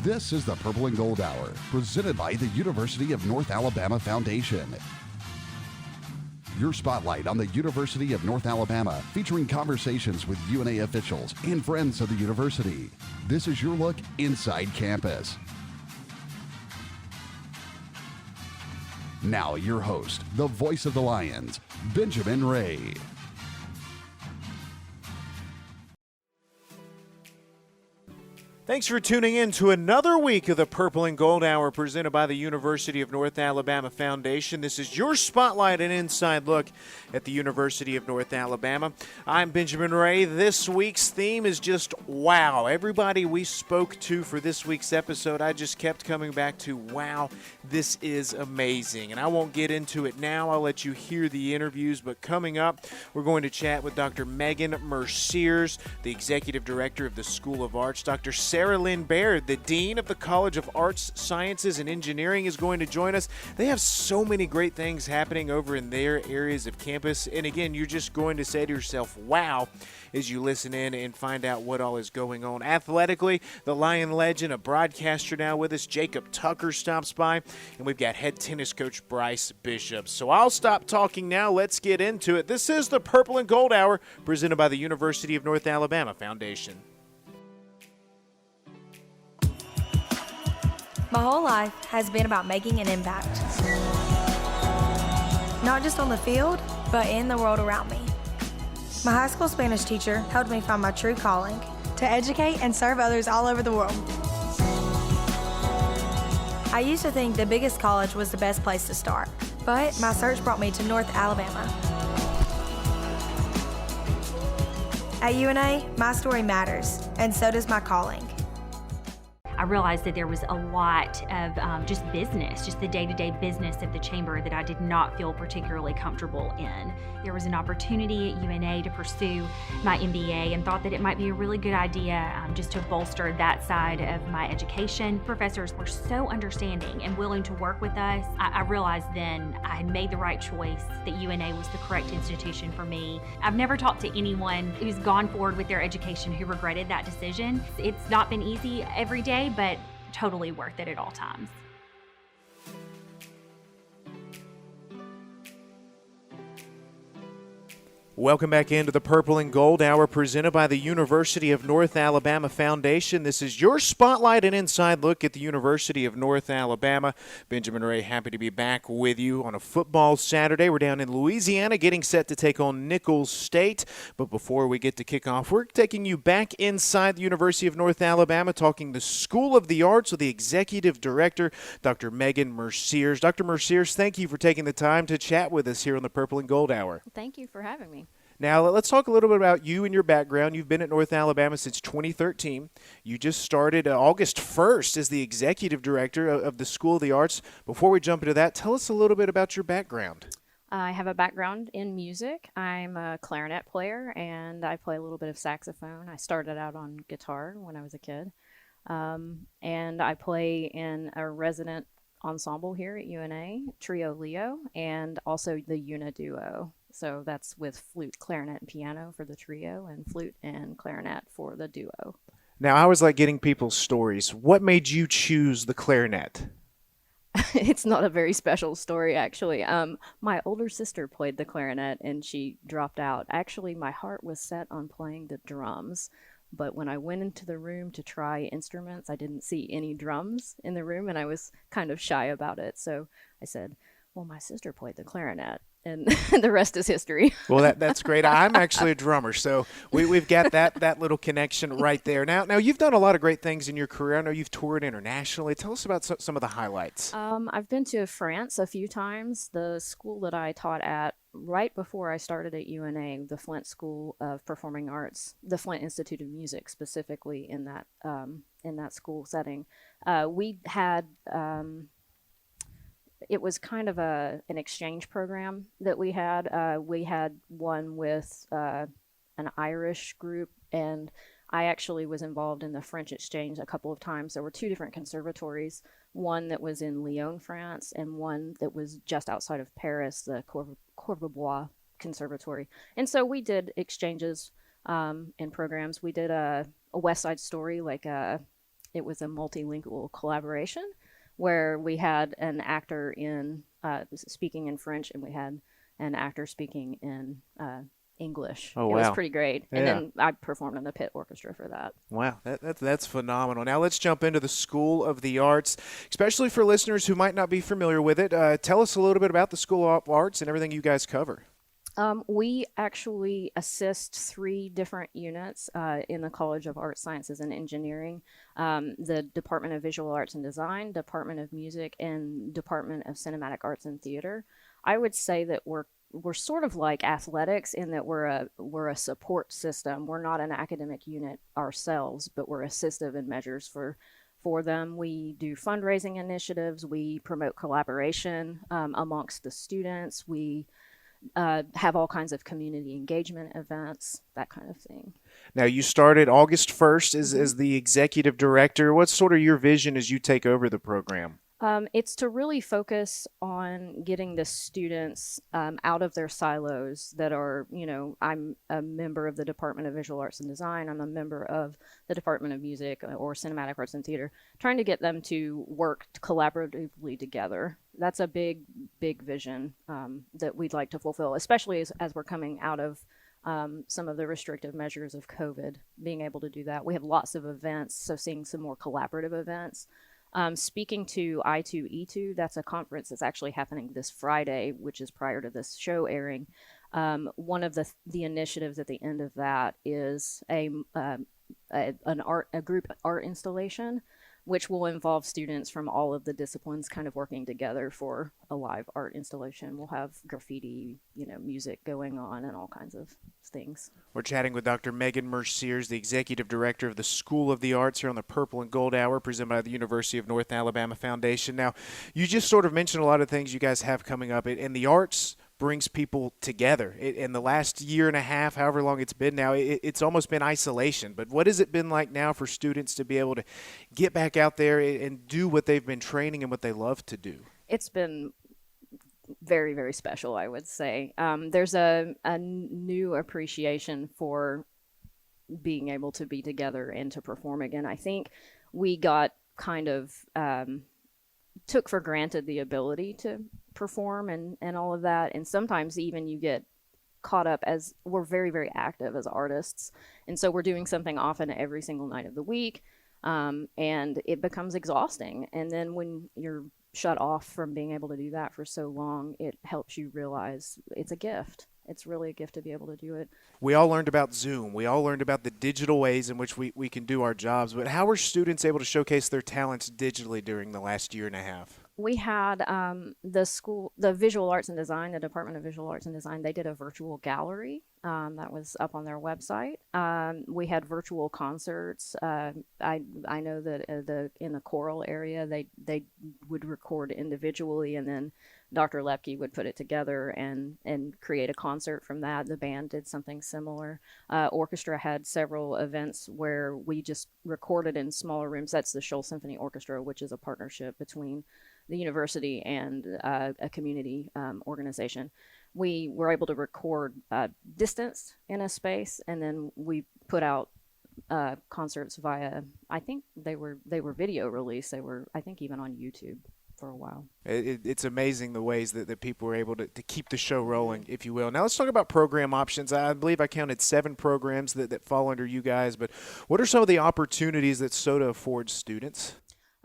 This is the Purple and Gold Hour, presented by the University of North Alabama Foundation. Your spotlight on the University of North Alabama, featuring conversations with UNA officials and friends of the university. This is your look inside campus. Now your host, the voice of the Lions, Benjamin Ray. Thanks for tuning in to another week of the Purple and Gold Hour presented by the University of North Alabama Foundation. This is your spotlight and inside look at the University of North Alabama. I'm Benjamin Ray. This week's theme is just wow. Everybody we spoke to for this week's episode, I just kept coming back to wow, this is amazing. And I won't get into it now. I'll let you hear the interviews. But coming up, we're going to chat with Dr. Megan Merciers, the Executive Director of the School of Arts. Dr. Sarah Lynn Baird, the Dean of the College of Arts, Sciences, and Engineering, is going to join us. They have so many great things happening over in their areas of campus. And again, you're just going to say to yourself, wow, as you listen in and find out what all is going on. Athletically, the Lion legend, a broadcaster now with us, Jacob Tucker, stops by. And we've got head tennis coach Bryce Bishop. So I'll stop talking now. Let's get into it. This is the Purple and Gold Hour presented by the University of North Alabama Foundation. My whole life has been about making an impact. Not just on the field, but in the world around me. My high school Spanish teacher helped me find my true calling to educate and serve others all over the world. I used to think the biggest college was the best place to start, but my search brought me to North Alabama. At UNA, my story matters, and so does my calling. I realized that there was a lot of just business, just the day-to-day business of the chamber that I did not feel particularly comfortable in. There was an opportunity at UNA to pursue my MBA and thought that it might be a really good idea just to bolster that side of my education. Professors were so understanding and willing to work with us. I realized then I had made the right choice, that UNA was the correct institution for me. I've never talked to anyone who's gone forward with their education who regretted that decision. It's not been easy every day, but totally worth it at all times. Welcome back into the Purple and Gold Hour presented by the University of North Alabama Foundation. This is your spotlight and inside look at the University of North Alabama. Benjamin Ray, happy to be back with you on a football Saturday. We're down in Louisiana getting set to take on Nicholls State. But before we get to kick off, we're taking you back inside the University of North Alabama, talking the School of the Arts with the Executive Director, Dr. Megan Merciers. Dr. Merciers, thank you for taking the time to chat with us here on the Purple and Gold Hour. Thank you for having me. Now, let's talk a little bit about you and your background. You've been at North Alabama since 2013. You just started August 1st as the Executive Director of the School of the Arts. Before we jump into that, tell us a little bit about your background. I have a background in music. I'm a clarinet player, and I play a little bit of saxophone. I started out on guitar when I was a kid, and I play in a resident ensemble here at UNA, Trio Leo, and also the Una Duo. So that's with flute, clarinet, and piano for the trio, and flute and clarinet for the duo. Now, I always like getting people's stories. What made you choose the clarinet? It's not a very special story, actually. My older sister played the clarinet, and she dropped out. Actually, my heart was set on playing the drums. But when I went into the room to try instruments, I didn't see any drums in the room, and I was kind of shy about it. So I said, well, my sister played the clarinet, and the rest is history. Well, that's great. I'm actually a drummer, so we've got that little connection right there. Now, you've done a lot of great things in your career. I know you've toured internationally. Tell us about some of the highlights. I've been to France a few times. The school that I taught at right before I started at UNA, the Flint School of Performing Arts, the Flint Institute of Music specifically in that school setting, we had it was kind of an exchange program that we had. We had one with an Irish group, and I actually was involved in the French exchange a couple of times. There were two different conservatories, one that was in Lyon, France, and one that was just outside of Paris, the Courbevoie Conservatory. And so we did exchanges and programs. We did a West Side Story, like it was a multilingual collaboration where we had an actor in speaking in French, and we had an actor speaking in English. Oh, It wow. was pretty great. And Yeah. then I performed in the pit orchestra for that. Wow, that's phenomenal. Now let's jump into the School of the Arts, especially for listeners who might not be familiar with it. Tell us a little bit about the School of Arts and everything you guys cover. We actually assist 3 different units in the College of Arts, Sciences, and Engineering, the Department of Visual Arts and Design, Department of Music, and Department of Cinematic Arts and Theater. I would say that we're sort of like athletics in that we're a support system. We're not an academic unit ourselves, but we're assistive in measures for them. We do fundraising initiatives. We promote collaboration amongst the students. We have all kinds of community engagement events, that kind of thing. Now, you started August 1st as the executive director. What's sort of your vision as you take over the program? It's to really focus on getting the students out of their silos that are, I'm a member of the Department of Visual Arts and Design. I'm a member of the Department of Music or Cinematic Arts and Theater, trying to get them to work collaboratively together. That's a big, big vision that we'd like to fulfill, especially as we're coming out of some of the restrictive measures of COVID, being able to do that. We have lots of events, so seeing some more collaborative events. Speaking to I2E2, that's a conference that's actually happening this Friday, which is prior to this show airing. One of the initiatives at the end of that is a group art installation, which will involve students from all of the disciplines kind of working together for a live art installation. We'll have graffiti, music going on and all kinds of things. We're chatting with Dr. Megan Merciers, the Executive Director of the School of the Arts here on the Purple and Gold Hour, presented by the University of North Alabama Foundation. Now, you just sort of mentioned a lot of things you guys have coming up, and the arts brings people together. In the last year and a half, however long it's been now, it's almost been isolation. But what has it been like now for students to be able to get back out there and do what they've been training and what they love to do? It's been very, very special, I would say. There's a new appreciation for being able to be together and to perform again. I think we got kind of took for granted the ability to perform and all of that. And sometimes even you get caught up, as we're very, very active as artists. And so we're doing something often every single night of the week. And it becomes exhausting. And then when you're shut off from being able to do that for so long, it helps you realize it's a gift. It's really a gift to be able to do it. We all learned about Zoom. We all learned about the digital ways in which we can do our jobs. But how were students able to showcase their talents digitally during the last year and a half? We had the Visual Arts and Design, the Department of Visual Arts and Design, they did a virtual gallery that was up on their website. We had virtual concerts. I know that in the choral area, they would record individually, and then Dr. Lepke would put it together and create a concert from that. The band did something similar. Orchestra had several events where we just recorded in smaller rooms. That's the Shoal Symphony Orchestra, which is a partnership between the university and a community organization. We were able to record distance in a space, and then we put out concerts via, I think they were video release. They were, I think, even on YouTube for a while. It's amazing the ways that people were able to keep the show rolling, if you will. Now let's talk about program options. I believe I counted 7 programs that fall under you guys, but what are some of the opportunities that SOTA affords students?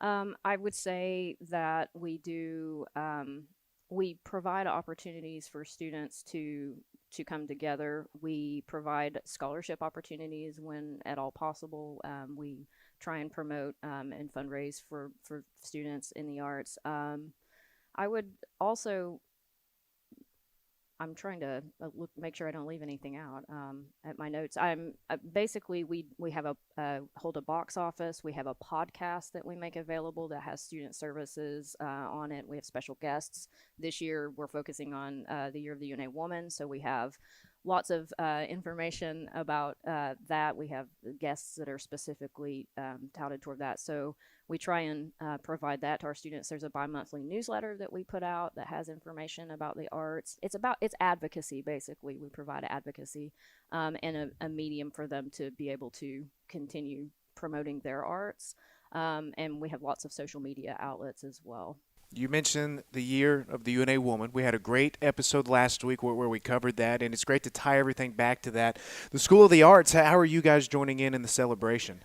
I would say that we do, we provide opportunities for students to come together. We provide scholarship opportunities when at all possible. We try and promote and fundraise for students in the arts. I would also, I'm trying to make sure I don't leave anything out at my notes. Basically we have hold a box office. We have a podcast that we make available that has student services on it. We have special guests. This year we're focusing on the Year of the UNA Woman, so we have lots of information about that. We have guests that are specifically touted toward that. So we try and provide that to our students. There's a bi-monthly newsletter that we put out that has information about the arts. It's advocacy, basically. We provide advocacy and a medium for them to be able to continue promoting their arts. And we have lots of social media outlets as well. You mentioned the year of the UNA woman. We had a great episode last week where we covered that, and it's great to tie everything back to that. The School of the Arts, how are you guys joining in the celebration?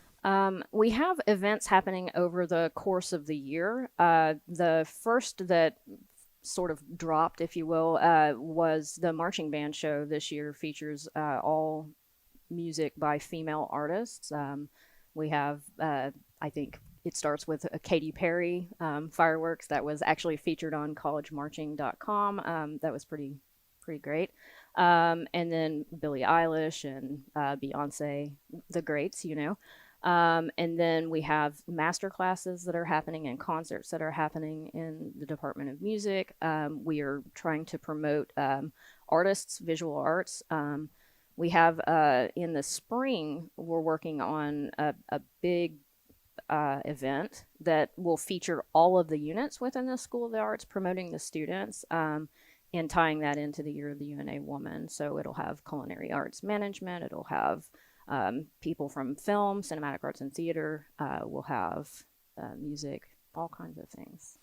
We have events happening over the course of the year. The first that sort of dropped, if you will, was the marching band show this year. Features all music by female artists. We have, I think, it starts with a Katy Perry fireworks that was actually featured on collegemarching.com. That was pretty great. And then Billie Eilish and Beyonce, the greats, you know. And then we have master classes that are happening and concerts that are happening in the Department of Music. We are trying to promote artists, visual arts. We have in the spring, we're working on a big event that will feature all of the units within the School of the Arts, promoting the students and tying that into the Year of the UNA Woman. So it'll have culinary arts management, it'll have people from film, cinematic arts and theater, we'll have music, all kinds of things.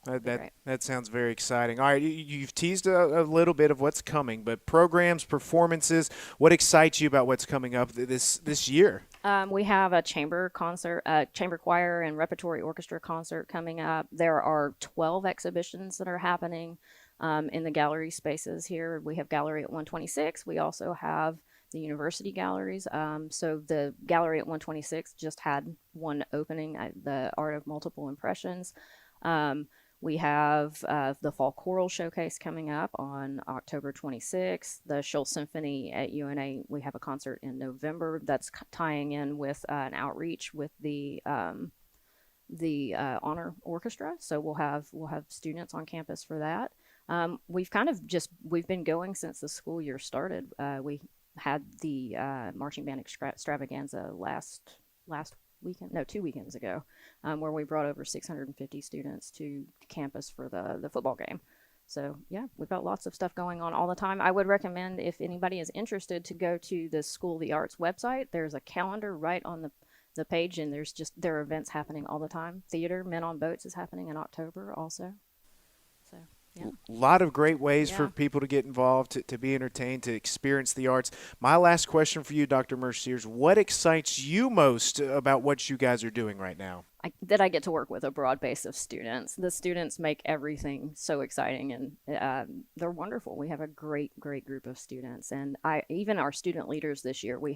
That sounds very exciting. All right, you've teased a little bit of what's coming, but programs, performances, what excites you about what's coming up this year? We have a chamber concert, chamber choir and repertory orchestra concert coming up. There are 12 exhibitions that are happening in the gallery spaces here. We have Gallery at 126. We also have the university galleries. So the gallery at 126 just had one opening, the Art of Multiple Impressions. We have the Fall Choral Showcase coming up on October 26th. The Schultz Symphony at UNA, we have a concert in November that's tying in with an outreach with the honor orchestra. So we'll have students on campus for that. We've been going since the school year started. We had the marching band extravaganza last weekend, no, 2 weekends ago, where we brought over 650 students to campus for the football game. So yeah, we've got lots of stuff going on all the time. I would recommend, if anybody is interested, to go to the School of the Arts website. There's a calendar right on the page, and there are events happening all the time. Theater, Men on Boats is happening in October also. So yeah. A lot of great ways for people to get involved, to be entertained, to experience the arts. My last question for you, Dr. Merciers, what excites you most about what you guys are doing right now? That I get to work with a broad base of students. The students make everything so exciting, and they're wonderful. We have a great group of students, and even our student leaders this year, we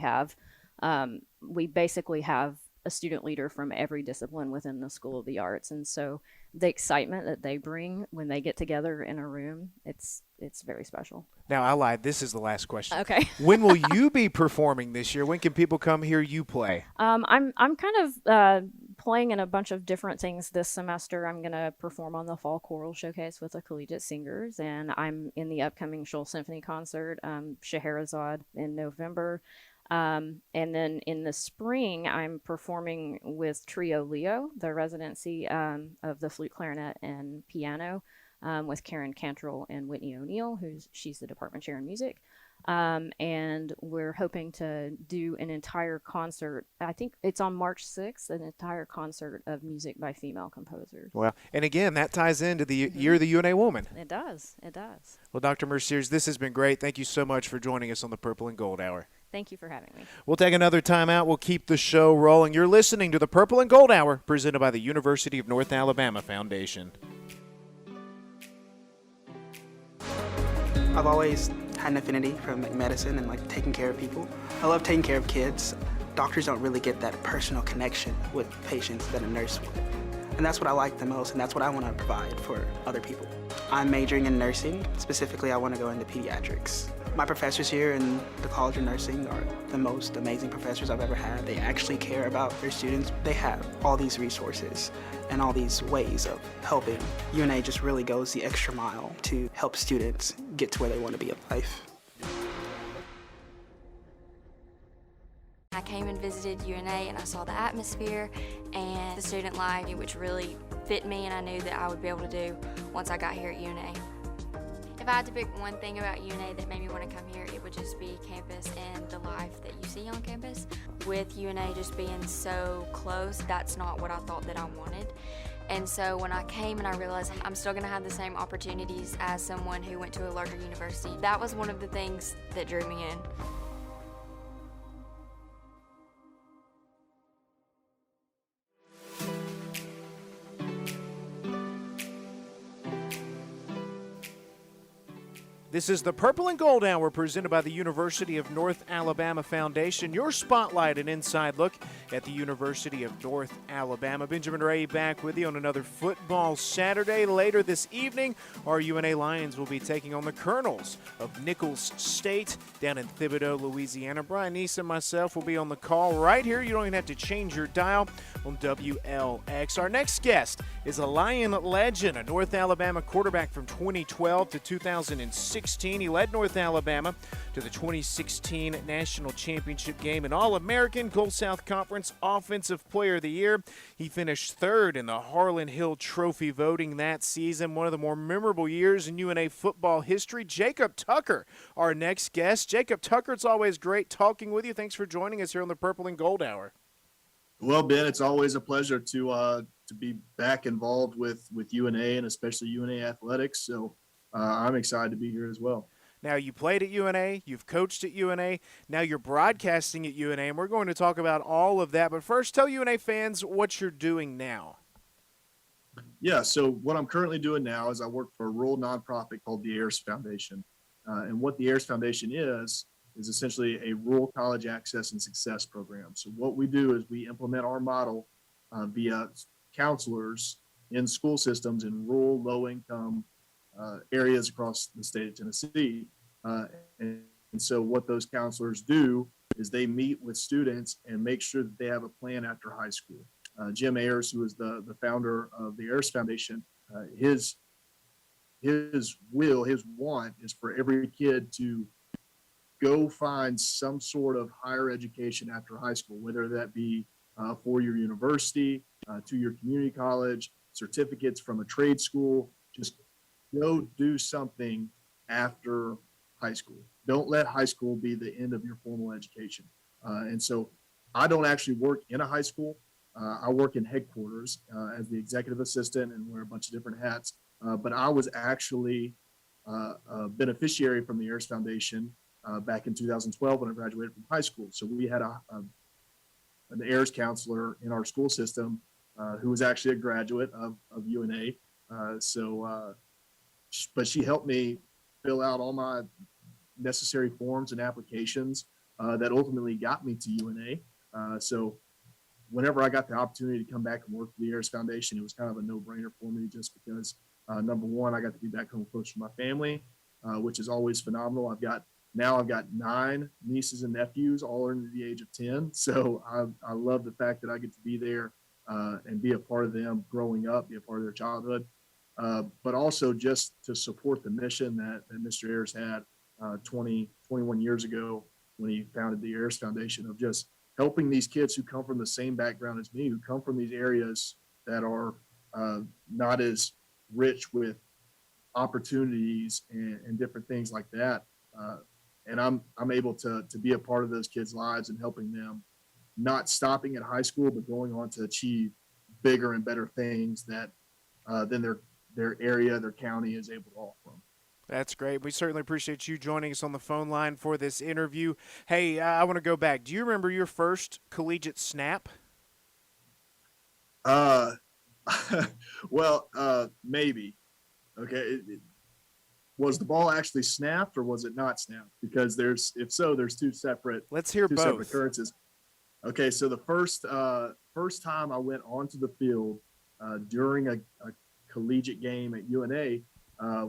basically have a student leader from every discipline within the School of the Arts. And so the excitement that they bring when they get together in a room, it's very special. Now, I lied. This is the last question. Okay. When will you be performing this year? When can people come hear you play? I'm kind of playing in a bunch of different things this semester. I'm going to perform on the Fall Choral Showcase with the collegiate singers, and I'm in the upcoming Schultz Symphony concert, Scheherazade, in November. And then in the spring, I'm performing with Trio Leo, the residency of the flute, clarinet, and piano, with Karen Cantrell and Whitney O'Neill, she's the department chair in music. And we're hoping to do an entire concert. I think it's on March 6th, an entire concert of music by female composers. Well, and again, that ties into the Year of the UNA Woman. It does. Well, Dr. Merciers, this has been great. Thank you so much for joining us on the Purple and Gold Hour. Thank you for having me. We'll take another time out. We'll keep the show rolling. You're listening to the Purple and Gold Hour, presented by the University of North Alabama Foundation. I've always had an affinity for medicine and taking care of people. I love taking care of kids. Doctors don't really get that personal connection with patients that a nurse would. And that's what I like the most, and that's what I want to provide for other people. I'm majoring in nursing. Specifically, I want to go into pediatrics. My professors here in the College of Nursing are the most amazing professors I've ever had. They actually care about their students. They have all these resources and all these ways of helping. UNA just really goes the extra mile to help students get to where they want to be in life. I came and visited UNA and I saw the atmosphere and the student life, which really fit me and I knew that I would be able to do once I got here at UNA. If If I had to pick one thing about UNA that made me want to come here, it would just be campus and the life that you see on campus. With UNA just being so close, that's not what I thought that I wanted. And so when I came and I realized I'm still going to have the same opportunities as someone who went to a larger university, that was one of the things that drew me in. This is the Purple and Gold Hour presented by the University of North Alabama Foundation. Your spotlight and inside look at the University of North Alabama. Benjamin Ray back with you on another football Saturday. Later this evening, our UNA Lions will be taking on the Colonels of Nichols State down in Thibodaux, Louisiana. Brian Neese and myself will be on the call right here. You don't even have to change your dial on WLX. Our next guest is a Lion legend, a North Alabama quarterback from 2012 to 2016. He led North Alabama to the 2016 National Championship game, an All-American, Gulf South Conference Offensive Player of the Year. He finished third in the Harlan Hill Trophy voting that season, one of the more memorable years in UNA football history. Jacob Tucker, our next guest. Jacob Tucker, it's always great talking with you. Thanks for joining us here on the Purple and Gold Hour. Well, Ben, it's always a pleasure to be back involved with UNA and especially UNA athletics. So I'm excited to be here as well. Now, you played at UNA, you've coached at UNA, now you're broadcasting at UNA, and we're going to talk about all of that. But first, tell UNA fans what you're doing now. Yeah, so what I'm currently doing now is I work for a rural nonprofit called the Ayers Foundation. And what the Ayers Foundation is essentially a rural college access and success program. So what we do is we implement our model via counselors in school systems in rural, low-income areas across the state of Tennessee. And so what those counselors do is they meet with students and make sure that they have a plan after high school. Jim Ayers, who is the founder of the Ayers Foundation, his want is for every kid to go find some sort of higher education after high school, whether that be a four-year university, two-year community college, certificates from a trade school. Just go do something after high school. Don't let high school be the end of your formal education. And so I don't actually work in a high school. I work in headquarters as the executive assistant and wear a bunch of different hats. But I was actually a beneficiary from the Ayers Foundation back in 2012 when I graduated from high school. So we had an Ayers counselor in our school system who was actually a graduate of UNA. But she helped me fill out all my necessary forms and applications that ultimately got me to UNA. So whenever I got the opportunity to come back and work for the Ayers Foundation, it was kind of a no-brainer for me just because, number one, I got to be back home close to my family, which is always phenomenal. I've got 9 nieces and nephews, all under the age of 10. So I love the fact that I get to be there and be a part of them growing up, be a part of their childhood. But also just to support the mission that Mr. Ayers had 21 years ago when he founded the Ayers Foundation, of just helping these kids who come from the same background as me, who come from these areas that are not as rich with opportunities and different things like that. And I'm able to be a part of those kids' lives and helping them, not stopping at high school, but going on to achieve bigger and better things that than their area, their county is able to offer them. That's great. We certainly appreciate you joining us on the phone line for this interview. Hey, I want to go back. Do you remember your first collegiate snap? Well, maybe. Okay. Was the ball actually snapped or was it not snapped? Because there's two separate. Let's hear both. Separate occurrences. Okay, so the first time I went onto the field during a collegiate game at UNA,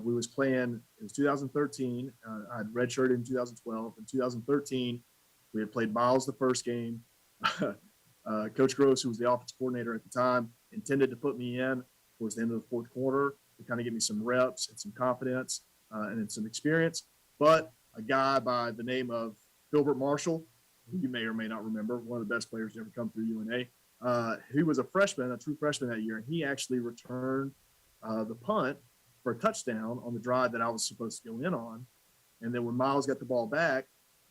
we was playing. It was 2013. I had redshirted in 2012. In 2013, we had played Miles the first game. Coach Gross, who was the offensive coordinator at the time, intended to put me in towards the end of the fourth quarter to kind of give me some reps and some confidence and some experience. But a guy by the name of Filbert Marshall, who you may or may not remember, one of the best players to ever come through UNA, he was a freshman, a true freshman that year, and he actually returned the punt for a touchdown on the drive that I was supposed to go in on. And then when Miles got the ball back,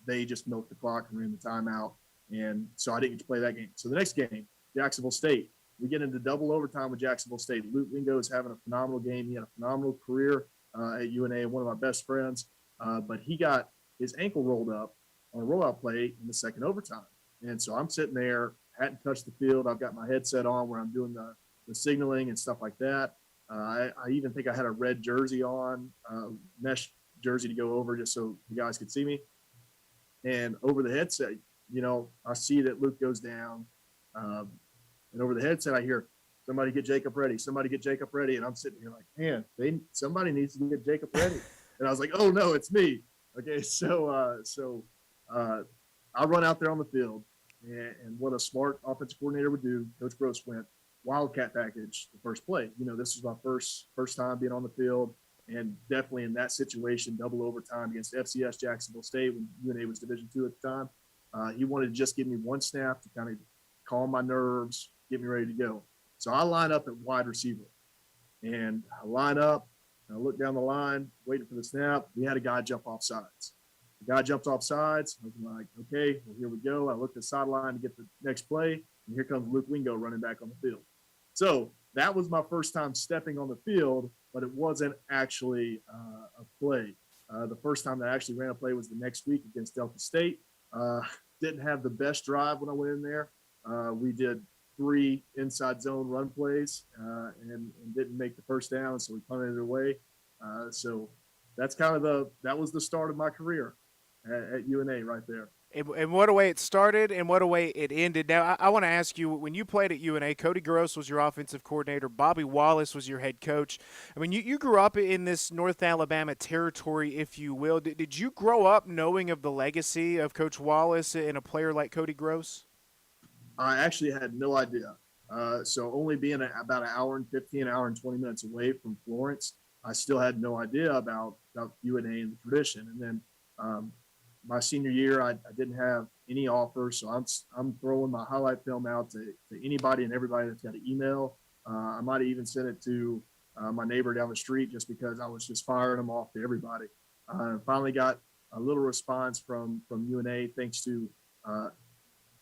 they just milked the clock and ran the timeout. And so I didn't get to play that game. So the next game, Jacksonville State, we get into double overtime with Jacksonville State. Luke Wingo is having a phenomenal game. He had a phenomenal career at UNA, one of my best friends. But he got his ankle rolled up on a rollout play in the second overtime. And so I'm sitting there, hadn't touched the field. I've got my headset on where I'm doing the signaling and stuff like that. I even think I had a red jersey on, mesh jersey to go over just so the guys could see me. And over the headset, I see that Luke goes down. And over the headset, I hear, somebody get Jacob ready. Somebody get Jacob ready. And I'm sitting here like, man, somebody needs to get Jacob ready. And I was like, oh, no, it's me. Okay, so I run out there on the field. And what a smart offensive coordinator would do, Coach Gross went wildcat package the first play. This was my first time being on the field. And definitely in that situation, double overtime against FCS Jacksonville State when UNA was Division II at the time. He wanted to just give me one snap to kind of calm my nerves, get me ready to go. So I line up at wide receiver. And I line up, and I look down the line, waiting for the snap. We had a guy jump off sides. The guy jumps off sides. I was like, okay, well, here we go. I looked at the sideline to get the next play, and here comes Luke Wingo running back on the field. So that was my first time stepping on the field, but it wasn't actually a play. The first time that I actually ran a play was the next week against Delta State. Didn't have the best drive when I went in there. We did 3 inside zone run plays and didn't make the first down, so we punted it away. So that's that was the start of my career at UNA right there. And what a way it started and what a way it ended. Now, I want to ask you, when you played at UNA, Cody Gross was your offensive coordinator. Bobby Wallace was your head coach. I mean, you grew up in this North Alabama territory, if you will. Did you grow up knowing of the legacy of Coach Wallace and a player like Cody Gross? I actually had no idea. So only being about an hour and 15, hour and 20 minutes away from Florence, I still had no idea about UNA and the tradition. And then my senior year, I didn't have any offers, so I'm throwing my highlight film out to anybody and everybody that's got an email. I might have even sent it to my neighbor down the street just because I was just firing them off to everybody. Finally got a little response from UNA thanks to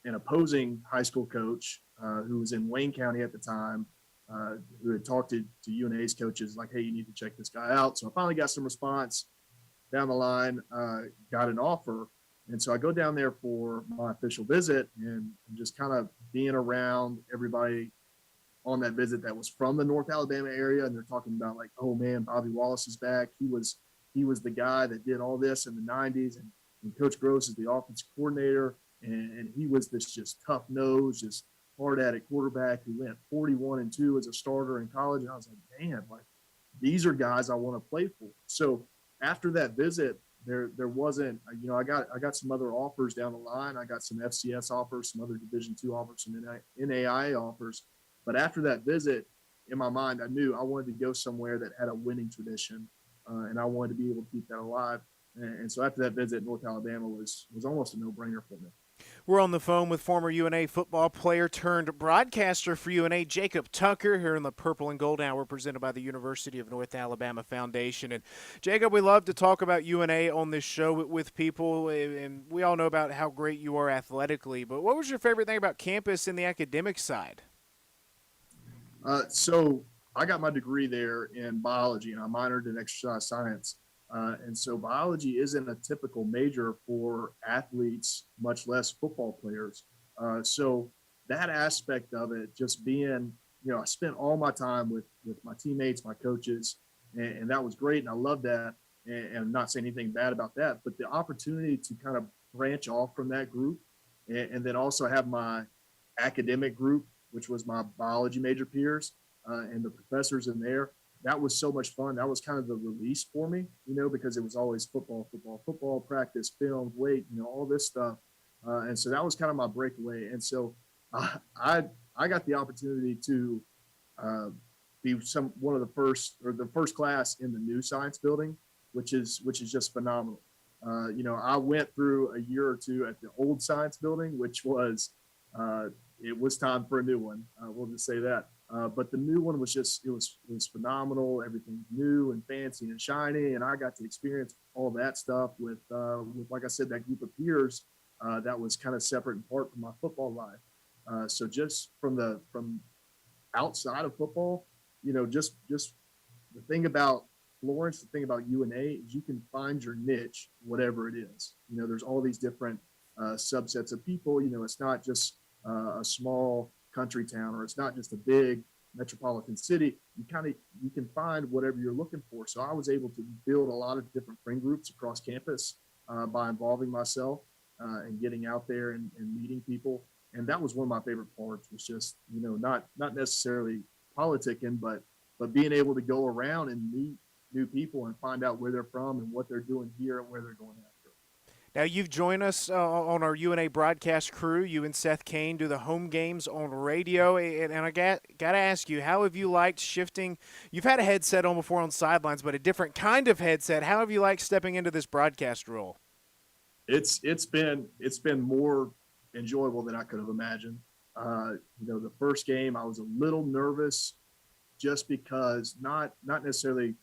an opposing high school coach who was in Wayne County at the time, who had talked to UNA's coaches like, hey, you need to check this guy out. So I finally got some response. Down the line, got an offer. And so I go down there for my official visit and just kind of being around everybody on that visit that was from the North Alabama area. And they're talking about like, oh man, Bobby Wallace is back. He was the guy that did all this in the 90s. And Coach Gross is the offensive coordinator. And he was this just tough nose, just hard at it quarterback who went 41-2 as a starter in college. And I was like, man, like these are guys I want to play for. So after that visit, there wasn't, I got some other offers down the line. I got some FCS offers, some other Division II offers, some NAIA offers. But after that visit, in my mind, I knew I wanted to go somewhere that had a winning tradition, and I wanted to be able to keep that alive. And so after that visit, North Alabama was almost a no-brainer for me. We're on the phone with former UNA football player turned broadcaster for UNA, Jacob Tucker, here in the Purple and Gold Hour presented by the University of North Alabama Foundation. And Jacob, we love to talk about UNA on this show with people, and we all know about how great you are athletically. But what was your favorite thing about campus in the academic side? So I got my degree there in biology, and I minored in exercise science. And so biology isn't a typical major for athletes, much less football players. So that aspect of it, just being, I spent all my time with my teammates, my coaches, and that was great. And I loved that. And I'm not saying anything bad about that, but the opportunity to kind of branch off from that group and then also have my academic group, which was my biology major peers and the professors in there. That was so much fun. That was kind of the release for me, because it was always football, practice, film, weight, all this stuff. And so that was kind of my breakaway. And so I got the opportunity to be one of the first class in the new science building, which is just phenomenal. I went through a year or two at the old science building, which was it was time for a new one. We'll just say that. But the new one was just, it was phenomenal. Everything's new and fancy and shiny. And I got to experience all that stuff with like I said, that group of peers that was kind of separate and apart from my football life. So just from outside of football, just the thing about Florence, the thing about UNA is you can find your niche, whatever it is. There's all these different subsets of people. It's not just a small country town, or it's not just a big metropolitan city. You can find whatever you're looking for. So I was able to build a lot of different friend groups across campus by involving myself and getting out there and meeting people. And that was one of my favorite parts, was just, not necessarily politicking, but being able to go around and meet new people and find out where they're from and what they're doing here and where they're going after. Now, you've joined us on our UNA broadcast crew. You and Seth Kane do the home games on radio. And I got to ask you, how have you liked shifting? You've had a headset on before on sidelines, but a different kind of headset. How have you liked stepping into this broadcast role? It's been more enjoyable than I could have imagined. The first game I was a little nervous, just because not necessarily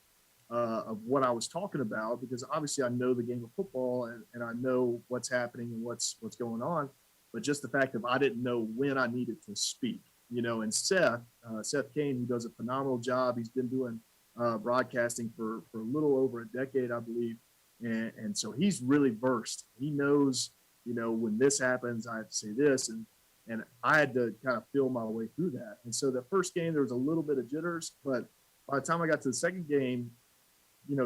of what I was talking about, because obviously I know the game of football and I know what's happening and what's going on, but just the fact that I didn't know when I needed to speak, and Seth Kane, who does a phenomenal job. He's been doing broadcasting for a little over a decade, I believe. And so he's really versed. He knows, when this happens, I have to say this, and I had to kind of feel my way through that. And so the first game, there was a little bit of jitters, but by the time I got to the second game,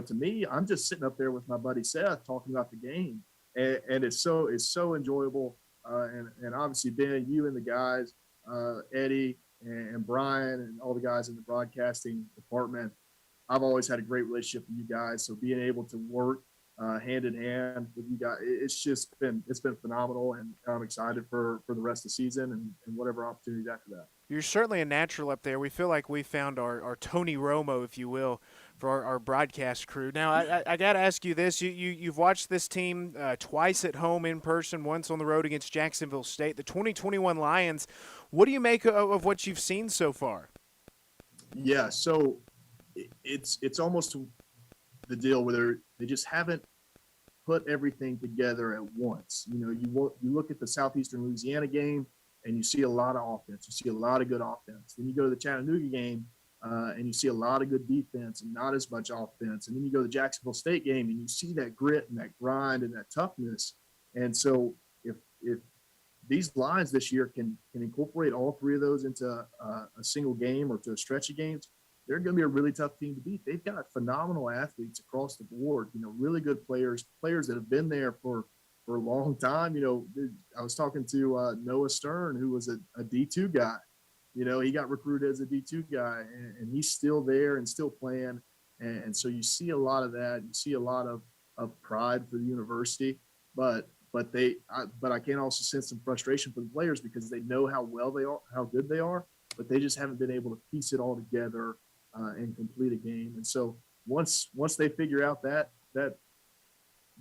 to me, I'm just sitting up there with my buddy Seth talking about the game, and it's so enjoyable. And obviously, Ben, you and the guys, Eddie and Brian and all the guys in the broadcasting department, I've always had a great relationship with you guys. So being able to work hand in hand with you guys, it's been phenomenal, and I'm excited for the rest of the season and whatever opportunities after that. You're certainly a natural up there. We feel like we found our Tony Romo, if you will, for our broadcast crew. Now, I got to ask you this. You've watched this team twice at home in person, once on the road against Jacksonville State, the 2021 Lions. What do you make of what you've seen so far? Yeah, so it's almost the deal where they just haven't put everything together at once. You look at the Southeastern Louisiana game, and you see a lot of offense. You see a lot of good offense. Then you go to the Chattanooga game, and you see a lot of good defense and not as much offense. And then you go to the Jacksonville State game, and you see that grit and that grind and that toughness. And so if these Lions this year can incorporate all three of those into a single game or to a stretch of games, they're going to be a really tough team to beat. They've got phenomenal athletes across the board, really good players that have been there for a long time. I was talking to Noah Stern, who was a D2 guy. He got recruited as a D2 guy, and he's still there and still playing. And so you see a lot of that. You see a lot of pride for the university, but I can also sense some frustration for the players, because they know how well they are, how good they are, but they just haven't been able to piece it all together and complete a game. And so once they figure out that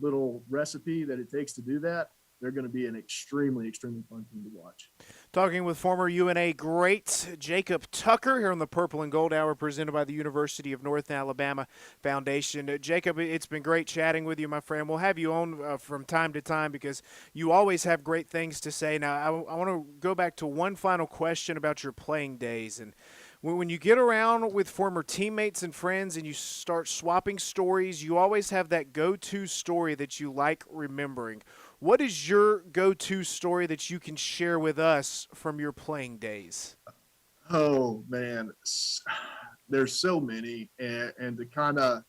little recipe that it takes to do that, they're going to be an extremely, extremely fun team to watch. Talking with former UNA great Jacob Tucker here on the Purple and Gold Hour, presented by the University of North Alabama Foundation. Jacob, it's been great chatting with you, my friend. We'll have you on from time to time, because you always have great things to say. Now, I want to go back to one final question about your playing days. And when you get around with former teammates and friends and you start swapping stories, you always have that go-to story that you like remembering. What is your go-to story that you can share with us from your playing days? Oh, man, there's so many, and to kind of,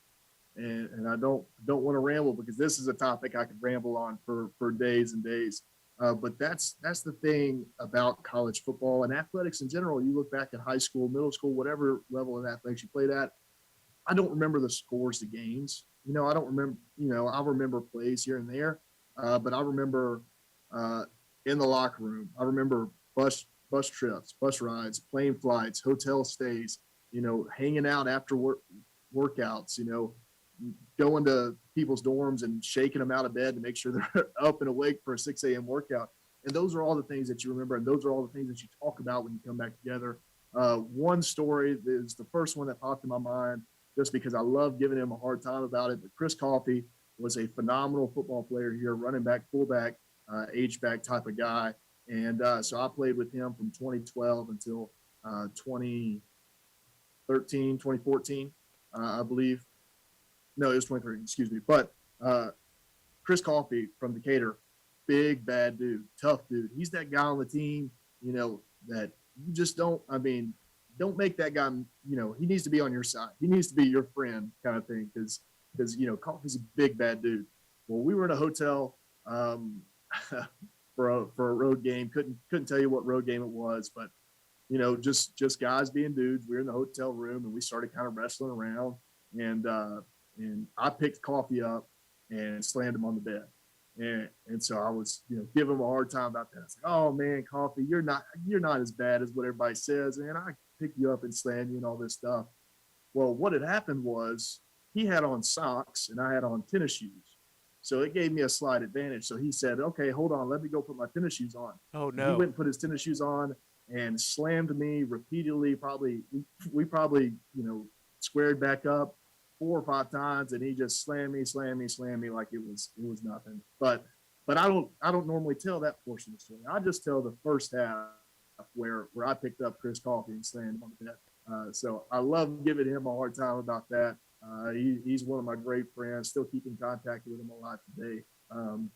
and I don't want to ramble, because this is a topic I could ramble on for days and days. But that's the thing about college football and athletics in general. You look back at high school, middle school, whatever level of athletics you played at, I don't remember the scores of games. I don't remember, I remember plays here and there. But I remember in the locker room, I remember bus trips, bus rides, plane flights, hotel stays, hanging out after workouts, going to people's dorms and shaking them out of bed to make sure they're up and awake for a 6 a.m. workout. And those are all the things that you remember. And those are all the things that you talk about when you come back together One story is the first one that popped in my mind just because I love giving him a hard time about it. But Chris Coffey was a phenomenal football player here, running back, fullback, H-back type of guy. And so I played with him from 2012 until 2013, 2014, I believe. No, it was 2013, excuse me. But Chris Coffey from Decatur, big, bad dude, tough dude. He's that guy on the team, that you just don't make that guy, he needs to be on your side. He needs to be your friend kind of thing because Coffey's a big, bad dude. Well, we were in a hotel for a road game. Couldn't tell you what road game it was, but, just guys being dudes. We were in the hotel room and we started kind of wrestling around and I picked Coffey up and slammed him on the bed. And so I was, giving him a hard time about that. I was like, oh man, Coffey, you're not as bad as what everybody says. Man, I picked you up and slammed you and all this stuff. Well, what had happened was he had on socks and I had on tennis shoes. So it gave me a slight advantage. So he said, okay, hold on, let me go put my tennis shoes on. Oh no. And he went and put his tennis shoes on and slammed me repeatedly. We probably, squared back up 4 or 5 times, and he just slammed me like it was nothing. But I don't normally tell that portion of the story. I just tell the first half where I picked up Chris Coffey and slammed him on the bed. So I love giving him a hard time about that. He's one of my great friends. Still keep in contact with him a lot today.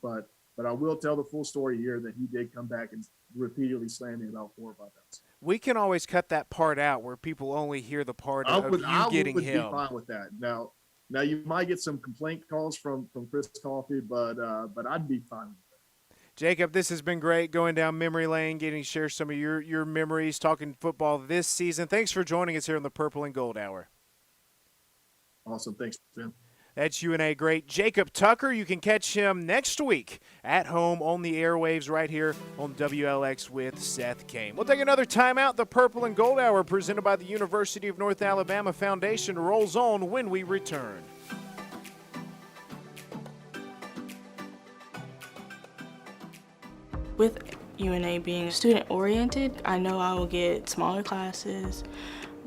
But I will tell the full story here that he did come back and repeatedly slam me about 4 or 5 times. We can always cut that part out where people only hear the part of you getting him. I would be fine with that. Now you might get some complaint calls from Chris Coffey, but I'd be fine with that. Jacob, this has been great going down memory lane, getting to share some of your memories, talking football this season. Thanks for joining us here on the Purple and Gold Hour. Awesome. Thanks, Ben. That's UNA great Jacob Tucker. You can catch him next week at home on the airwaves right here on WLX with Seth Kane. We'll take another timeout. The Purple and Gold Hour presented by the University of North Alabama Foundation rolls on when we return. With UNA being student-oriented, I know I will get smaller classes.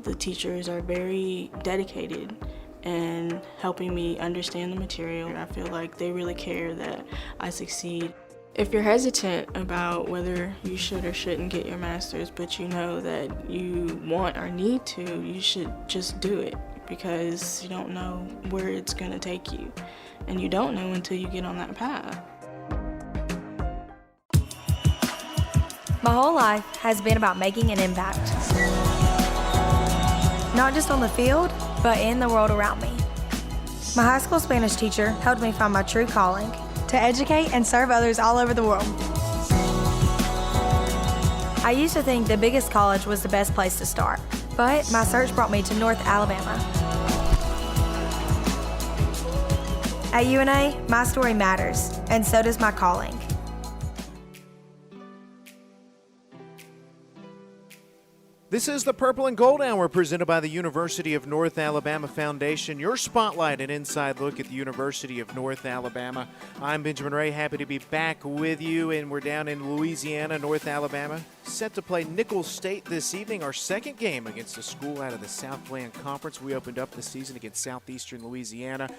The teachers are very dedicated and helping me understand the material. I feel like they really care that I succeed. If you're hesitant about whether you should or shouldn't get your master's, but you know that you want or need to, you should just do it because you don't know where it's gonna take you. And you don't know until you get on that path. My whole life has been about making an impact. Not just on the field, but in the world around me. My high school Spanish teacher helped me find my true calling to educate and serve others all over the world. I used to think the biggest college was the best place to start, but my search brought me to North Alabama. At UNA, my story matters, and so does my calling. This is the Purple and Gold Hour presented by the University of North Alabama Foundation. Your spotlight and inside look at the University of North Alabama. I'm Benjamin Ray, happy to be back with you, and we're down in Louisiana, North Alabama, set to play Nicholls State this evening, our second game against a school out of the Southland Conference. We opened up the season against Southeastern Louisiana,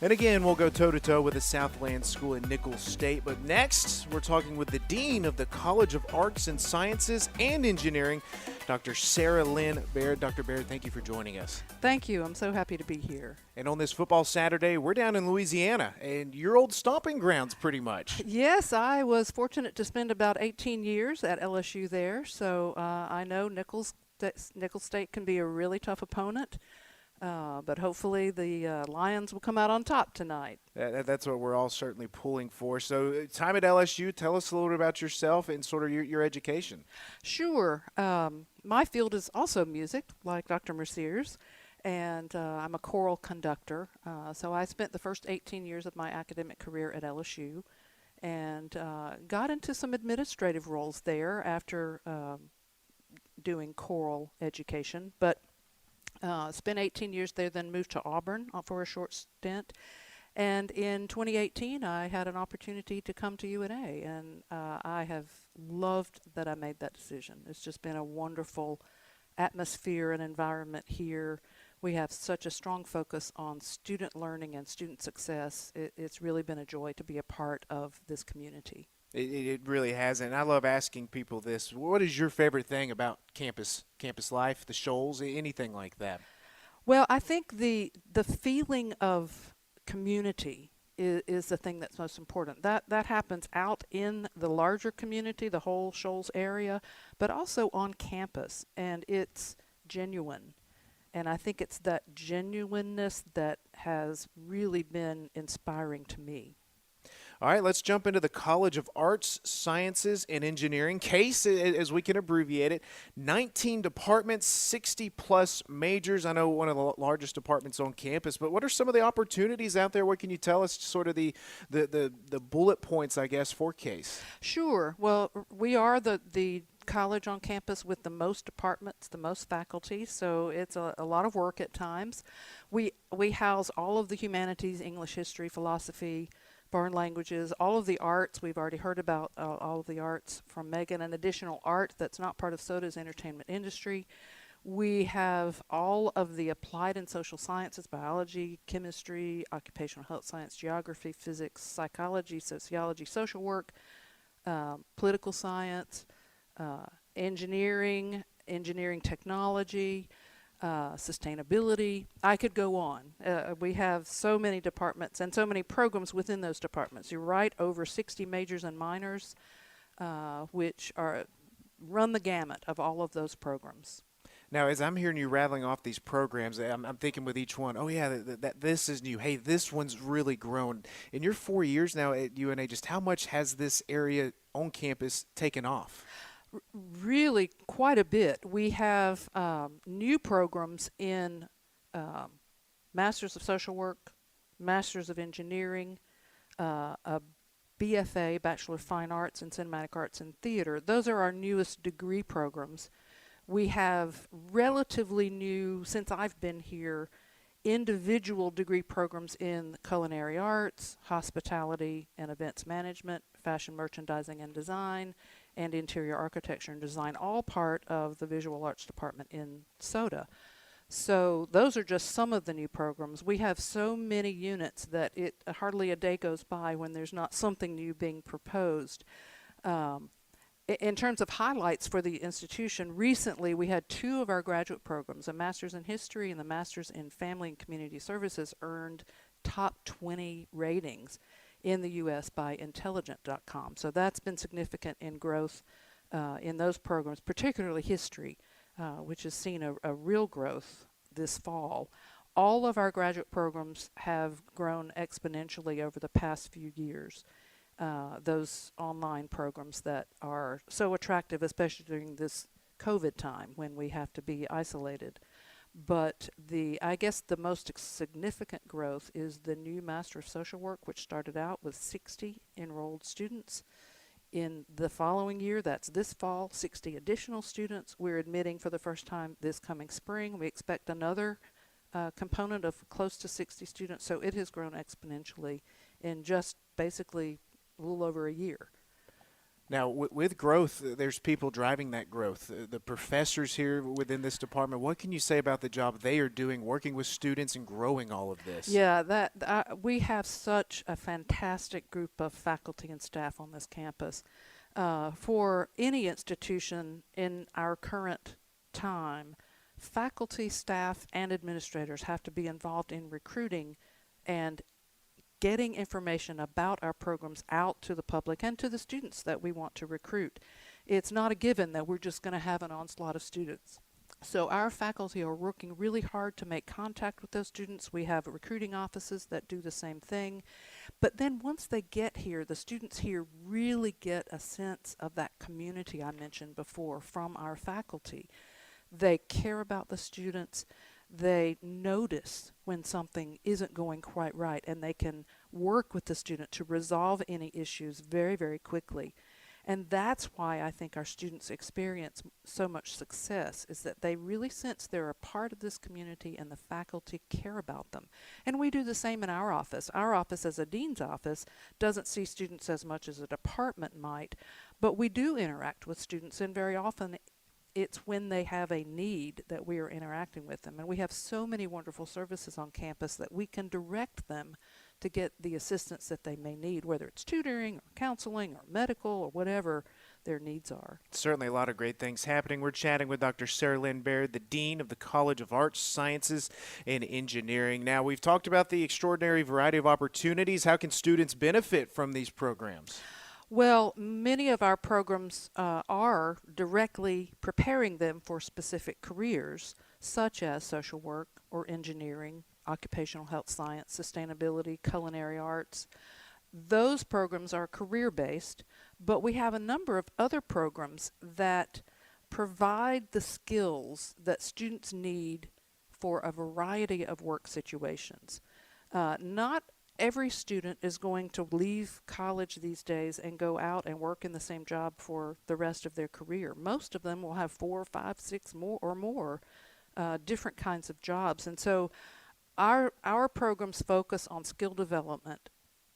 and again, we'll go toe-to-toe with the Southland school in Nicholls State. But next, we're talking with the Dean of the College of Arts and Sciences and Engineering, Dr. Sarah Lynn Baird. Dr. Baird, thank you for joining us. Thank you. I'm so happy to be here. And on this football Saturday, we're down in Louisiana, and your old stomping grounds pretty much. Yes, I was fortunate to spend about 18 years at LSU there, so I know Nicholls State can be a really tough opponent. But hopefully the Lions will come out on top tonight. That's what we're all certainly pulling for. So time at LSU, tell us a little bit about yourself and sort of your education. Sure. My field is also music, like Dr. Mercier's, and I'm a choral conductor. So I spent the first 18 years of my academic career at LSU and got into some administrative roles there after doing choral education. But spent 18 years there, then moved to Auburn for a short stint. And in 2018, I had an opportunity to come to UNA, and I have loved that I made that decision. It's just been a wonderful atmosphere and environment here. We have such a strong focus on student learning and student success. It's really been a joy to be a part of this community. It really has, and I love asking people this. What is your favorite thing about campus life, the Shoals, anything like that? Well, I think the feeling of community is the thing that's most important. That happens out in the larger community, the whole Shoals area, but also on campus, and it's genuine. And I think it's that genuineness that has really been inspiring to me. All right, let's jump into the College of Arts, Sciences, and Engineering. CASE, as we can abbreviate it, 19 departments, 60-plus majors. I know one of the largest departments on campus, but what are some of the opportunities out there? What can you tell us, sort of the bullet points, I guess, for CASE? Sure. Well, we are the college on campus with the most departments, the most faculty, so it's a lot of work at times. We house all of the humanities, English, history, philosophy, foreign languages, all of the arts. We've already heard about all of the arts from Megan, and additional art that's not part of SOTA's entertainment industry. We have all of the applied and social sciences, biology, chemistry, occupational health science, geography, physics, psychology, sociology, social work, political science, engineering technology, sustainability. I could go on. We have so many departments and so many programs within those departments. You're right, over 60 majors and minors, which run the gamut of all of those programs. Now, as I'm hearing you rattling off these programs, I'm thinking with each one, oh, yeah, that this is new. Hey, this one's really grown. In your 4 years now at UNA, just how much has this area on campus taken off? Really quite a bit. We have new programs in Masters of Social Work, Masters of Engineering, a BFA, Bachelor of Fine Arts in Cinematic Arts and Theater. Those are our newest degree programs. We have relatively new, since I've been here, individual degree programs in culinary arts, hospitality and events management, fashion merchandising and design, and interior architecture and design, all part of the visual arts department in SOTA. So those are just some of the new programs. We have so many units that hardly a day goes by when there's not something new being proposed. In terms of highlights for the institution, recently we had 2 of our graduate programs, a Master's in History and the Master's in Family and Community Services, earned top 20 ratings in the U.S. by Intelligent.com. So that's been significant in growth in those programs, particularly history, which has seen a real growth this fall. All of our graduate programs have grown exponentially over the past few years. Those online programs that are so attractive, especially during this COVID time when we have to be isolated. But I guess the most significant growth is the new Master of Social Work, which started out with 60 enrolled students. In the following year, that's this fall, 60 additional students. We're admitting for the first time this coming spring. We expect another component of close to 60 students. So it has grown exponentially in just basically a little over a year. Now, with growth, there's people driving that growth. The professors here within this department, what can you say about the job they are doing, working with students and growing all of this? Yeah, we have such a fantastic group of faculty and staff on this campus. For any institution in our current time, faculty, staff, and administrators have to be involved in recruiting and getting information about our programs out to the public and to the students that we want to recruit. It's not a given that we're just going to have an onslaught of students. So our faculty are working really hard to make contact with those students. We have recruiting offices that do the same thing. But then once they get here, the students here really get a sense of that community I mentioned before from our faculty. They care about the students. They notice when something isn't going quite right, and they can work with the student to resolve any issues very, very quickly. And that's why I think our students experience so much success, is that they really sense they're a part of this community and the faculty care about them. And we do the same in our office. Our office, as a dean's office, doesn't see students as much as a department might, but we do interact with students, and very often It's when they have a need that we are interacting with them. And we have so many wonderful services on campus that we can direct them to get the assistance that they may need, whether it's tutoring or counseling or medical or whatever their needs are. Certainly a lot of great things happening. We're chatting with Dr. Sarah Lynn Baird, the Dean of the College of Arts, Sciences, and Engineering. Now, we've talked about the extraordinary variety of opportunities. How can students benefit from these programs? Well, many of our programs are directly preparing them for specific careers, such as social work or engineering, occupational health science, sustainability, culinary arts. Those programs are career-based, but we have a number of other programs that provide the skills that students need for a variety of work situations. Not every student is going to leave college these days and go out and work in the same job for the rest of their career. Most of them will have 4, 5, 6 more different kinds of jobs. And so our programs focus on skill development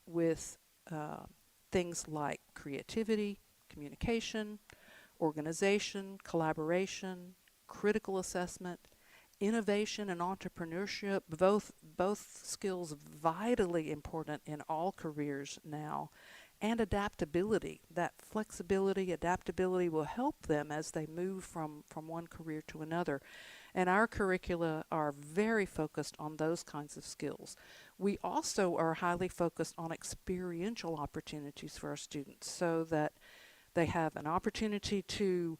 with things like creativity, communication, organization, collaboration, critical assessment, innovation and entrepreneurship, both skills vitally important in all careers now, and adaptability. That flexibility, adaptability will help them as they move from one career to another. And our curricula are very focused on those kinds of skills. We also are highly focused on experiential opportunities for our students so that they have an opportunity to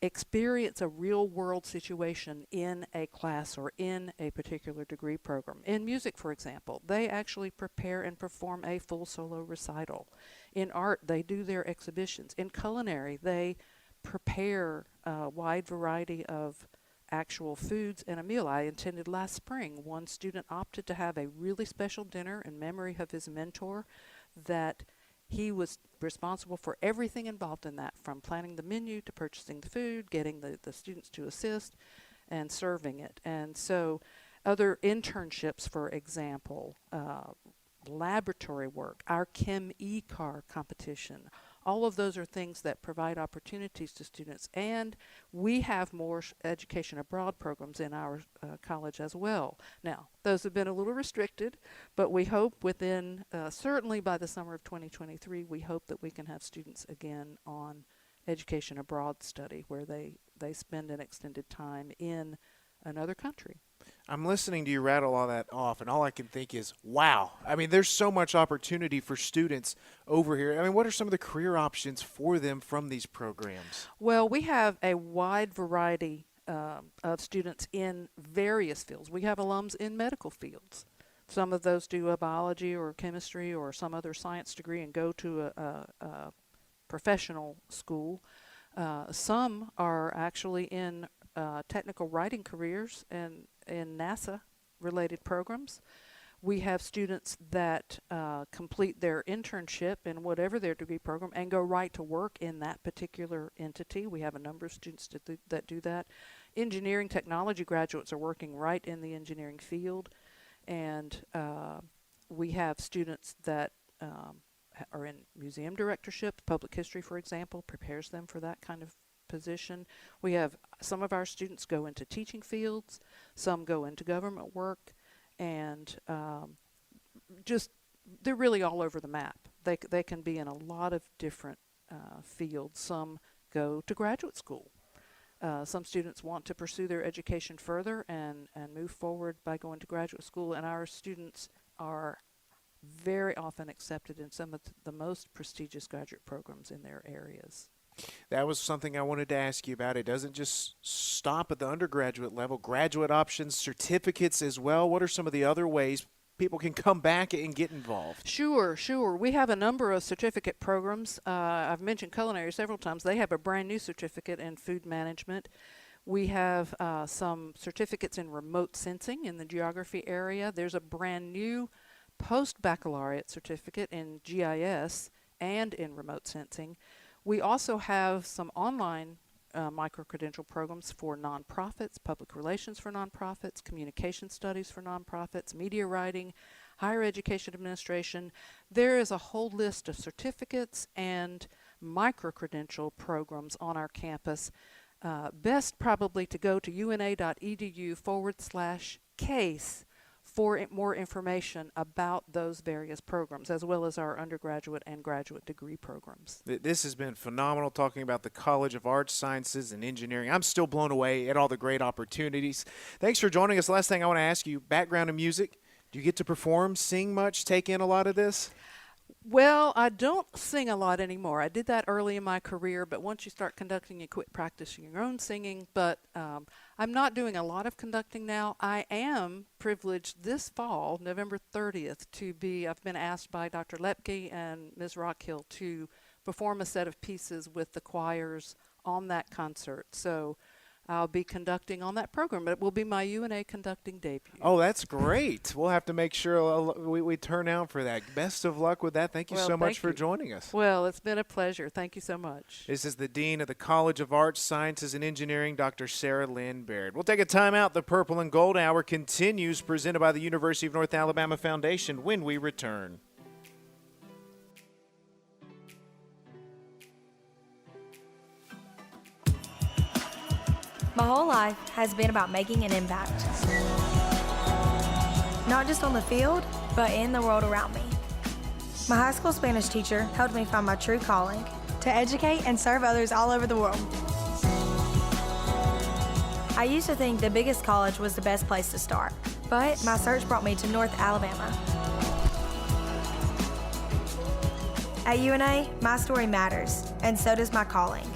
experience a real-world situation in a class or in a particular degree program. In music, for example, they actually prepare and perform a full solo recital. In art, they do their exhibitions. In culinary, they prepare a wide variety of actual foods and a meal. I attended last spring. One student opted to have a really special dinner in memory of his mentor that he was responsible for everything involved in that, from planning the menu to purchasing the food, getting the students to assist, and serving it. And so other internships, for example, laboratory work, our Chem E-Car competition, all of those are things that provide opportunities to students. And we have more education abroad programs in our college as well. Now, those have been a little restricted, but we hope within, certainly by the summer of 2023, we hope that we can have students again on education abroad study where they spend an extended time in another country. I'm listening to you rattle all that off, and all I can think is, wow. I mean, there's so much opportunity for students over here. I mean, what are some of the career options for them from these programs? Well, we have a wide variety of students in various fields. We have alums in medical fields. Some of those do a biology or chemistry or some other science degree and go to a professional school. Some are actually in technical writing careers and in NASA-related programs. We have students that complete their internship in whatever their degree program and go right to work in that particular entity. We have a number of students that do that. Engineering technology graduates are working right in the engineering field. And we have students that are in museum directorship. Public history, for example, prepares them for that kind of position. We have some of our students go into teaching fields, some go into government work, and just they're really all over the map. They can be in a lot of different fields. Some go to graduate school. Some students want to pursue their education further and move forward by going to graduate school, and our students are very often accepted in some of the most prestigious graduate programs in their areas. That was something I wanted to ask you about. It doesn't just stop at the undergraduate level. Graduate options, certificates as well. What are some of the other ways people can come back and get involved? Sure. We have a number of certificate programs. I've mentioned culinary several times. They have a brand new certificate in food management. We have some certificates in remote sensing in the geography area. There's a brand new post-baccalaureate certificate in GIS and in remote sensing. We also have some online micro-credential programs for nonprofits, public relations for nonprofits, communication studies for nonprofits, media writing, higher education administration. There is a whole list of certificates and micro-credential programs on our campus. best probably to go to una.edu/case for more information about those various programs, as well as our undergraduate and graduate degree programs. This has been phenomenal, talking about the College of Arts, Sciences, and Engineering. I'm still blown away at all the great opportunities. Thanks for joining us. Last thing I want to ask you, background in music, do you get to perform, sing much, take in a lot of this? Well, I don't sing a lot anymore. I did that early in my career, but once you start conducting, you quit practicing your own singing. But I'm not doing a lot of conducting now. I am privileged this fall, November 30th, I've been asked by Dr. Lepke and Ms. Rockhill to perform a set of pieces with the choirs on that concert. So I'll be conducting on that program, but it will be my UNA conducting debut. Oh, that's great. We'll have to make sure we turn out for that. Best of luck with that. Thank you so much for joining us. Well, it's been a pleasure. Thank you so much. This is the Dean of the College of Arts, Sciences, and Engineering, Dr. Sarah Lynn Baird. We'll take a time out. The Purple and Gold Hour continues, presented by the University of North Alabama Foundation, when we return. My whole life has been about making an impact. Not just on the field, but in the world around me. My high school Spanish teacher helped me find my true calling to educate and serve others all over the world. I used to think the biggest college was the best place to start, but my search brought me to North Alabama. At UNA, my story matters, and so does my calling.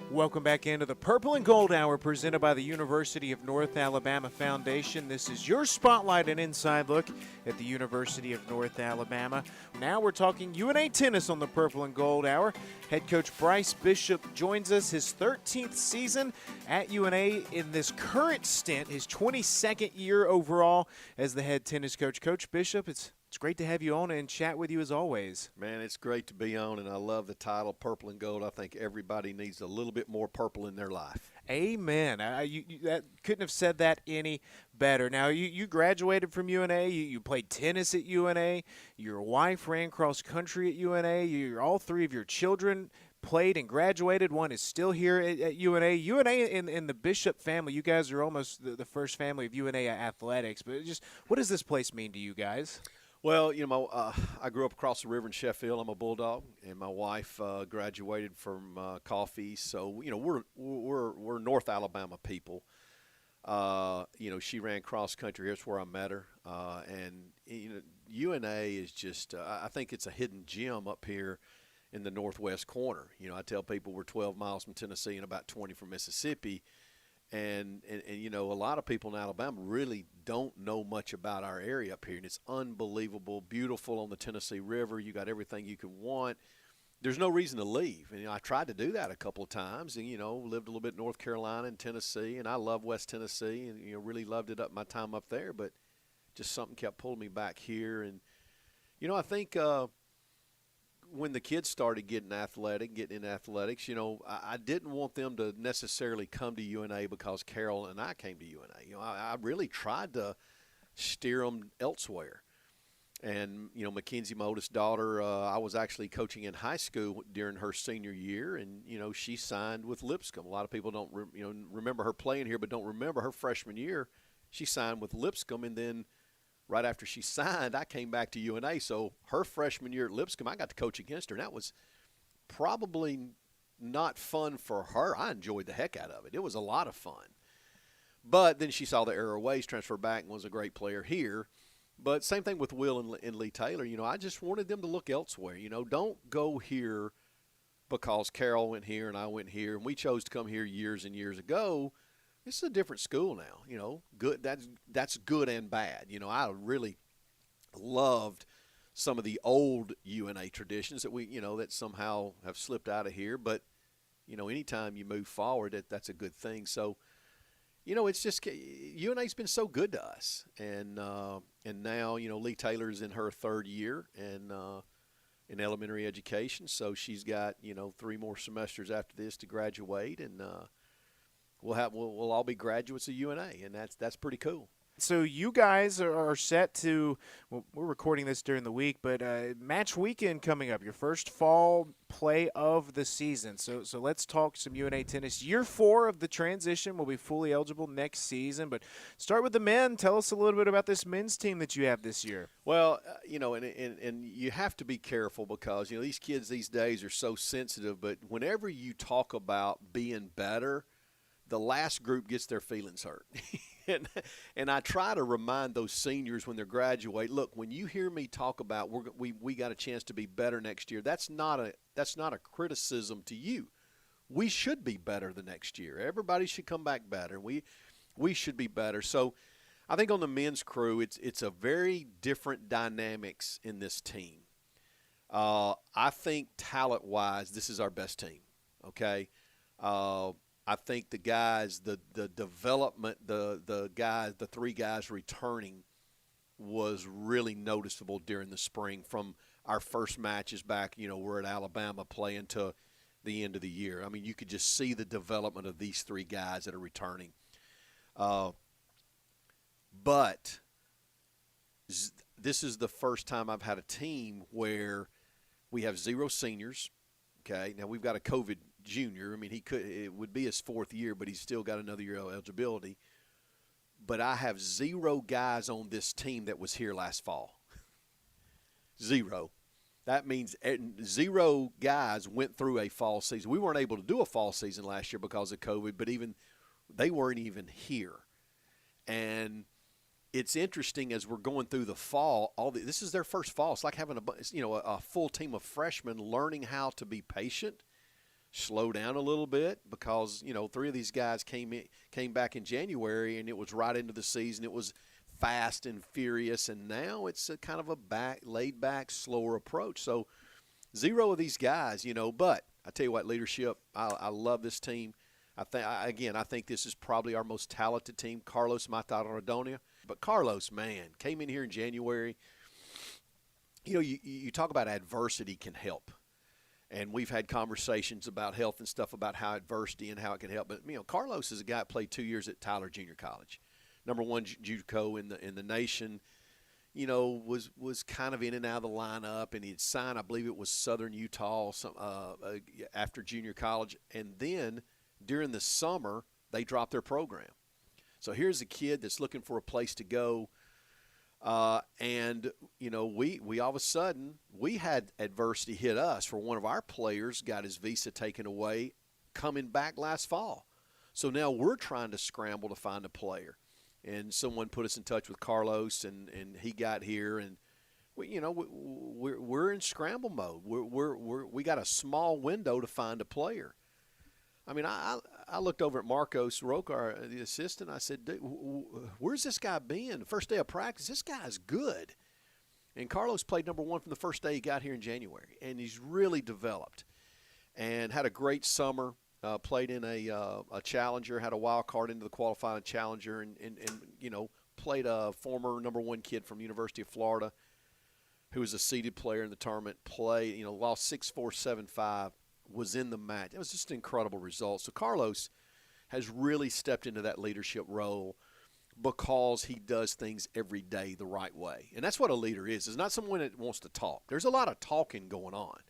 Welcome back into the Purple and Gold Hour, presented by the University of North Alabama Foundation. This is your spotlight and inside look at the University of North Alabama. Now we're talking UNA tennis on the Purple and Gold Hour. Head coach Bryce Bishop joins us, his 13th season at UNA in this current stint, his 22nd year overall as the head tennis coach. Coach Bishop, it's great to have you on and chat with you as always. Man, it's great to be on, and I love the title, Purple and Gold. I think everybody needs a little bit more purple in their life. Amen. You couldn't have said that any better. Now, you graduated from UNA. You played tennis at UNA. Your wife ran cross country at UNA. All three of your children played and graduated. One is still here at UNA. UNA in the Bishop family, you guys are almost the first family of UNA athletics. But just what does this place mean to you guys? Well, I grew up across the river in Sheffield. I'm a Bulldog, and my wife graduated from Coffey. So, we're North Alabama people. She ran cross country. Here's where I met her. And UNA is just, I think it's a hidden gem up here in the northwest corner. I tell people we're 12 miles from Tennessee and about 20 from Mississippi. And a lot of people in Alabama really don't know much about our area up here. And it's unbelievable, beautiful on the Tennessee River. You got everything you can want. There's no reason to leave. And I tried to do that a couple of times and, lived a little bit in North Carolina and Tennessee. And I love West Tennessee and, really loved it my time up there. But just something kept pulling me back here. And, I think when the kids started getting in athletics, I didn't want them to necessarily come to UNA because Carol and I came to UNA. I really tried to steer them elsewhere. And, Mackenzie, my oldest daughter, I was actually coaching in high school during her senior year, and, she signed with Lipscomb. A lot of people don't, remember her playing here, but don't remember her freshman year. She signed with Lipscomb, and then right after she signed, I came back to UNA. So her freshman year at Lipscomb, I got to coach against her. And that was probably not fun for her. I enjoyed the heck out of it. It was a lot of fun. But then she saw the error of ways, transferred back, and was a great player here. But same thing with Will and Lee Taylor. I just wanted them to look elsewhere. Don't go here because Carol went here and I went here. And we chose to come here years and years ago. This is a different school now, good. That's good and bad. I really loved some of the old UNA traditions that that somehow have slipped out of here. But, anytime you move forward, that's a good thing. So, it's just UNA's been so good to us. And now, Lee Taylor's in her third year and in elementary education. So she's got, 3 more semesters after this to graduate. And, we'll all be graduates of UNA, and that's pretty cool. So you guys are set to, well, we're recording this during the week, but match weekend coming up, your first fall play of the season. So let's talk some UNA tennis. Year 4 of the transition will be fully eligible next season, but start with the men. Tell us a little bit about this men's team that you have this year. Well, and you have to be careful because, these kids these days are so sensitive, but whenever you talk about being better, the last group gets their feelings hurt. And I try to remind those seniors when they graduate, look, when you hear me talk about we got a chance to be better next year, that's not a criticism to you. We should be better the next year. Everybody should come back better. We should be better. So I think on the men's crew, it's a very different dynamics in this team. I think talent-wise, this is our best team, okay? I think the guys, the development, the 3 guys returning was really noticeable during the spring from our first matches back, we're at Alabama playing to the end of the year. I mean, you could just see the development of these 3 guys that are returning. But this is the first time I've had a team where we have 0 seniors. Okay, now we've got a COVID junior. I mean, it would be his 4th year, but he's still got another year of eligibility. But I have 0 guys on this team that was here last fall. 0. That means 0 guys went through a fall season. We weren't able to do a fall season last year because of COVID, but they weren't even here. And it's interesting as we're going through the fall. This is their first fall. It's like having a full team of freshmen learning how to be patient, slow down a little bit because 3 of these guys came back in January and it was right into the season. It was fast and furious, and now it's a kind of a laid back, slower approach. So 0 of these guys, But I tell you what, leadership. I love this team. I think this is probably our most talented team. Carlos Matarodona. But Carlos, man, came in here in January. You talk about adversity can help. And we've had conversations about health and stuff about how adversity and how it can help. But, Carlos is a guy that played 2 years at Tyler Junior College. #1 JUCO in the nation. Was kind of in and out of the lineup. And he had signed, I believe it was Southern Utah after junior college. And then during the summer, they dropped their program. So here's a kid that's looking for a place to go. And we all of a sudden, we had adversity hit us for one of our players got his visa taken away coming back last fall. So now we're trying to scramble to find a player. And someone put us in touch with Carlos, and he got here. And, we're in scramble mode. We got a small window to find a player. I mean, I looked over at Marcos Rocar, the assistant. I said, where's this guy been? First day of practice, this guy's good. And Carlos played #1 from the first day he got here in January. And he's really developed and had a great summer, played in a challenger, had a wild card into the qualifying challenger, and played a former #1 kid from University of Florida who was a seeded player in the tournament, lost 6-4, 7-5. Was in the match. It was just an incredible result. So Carlos has really stepped into that leadership role because he does things every day the right way. And that's what a leader is. It's not someone that wants to talk. There's a lot of talking going on.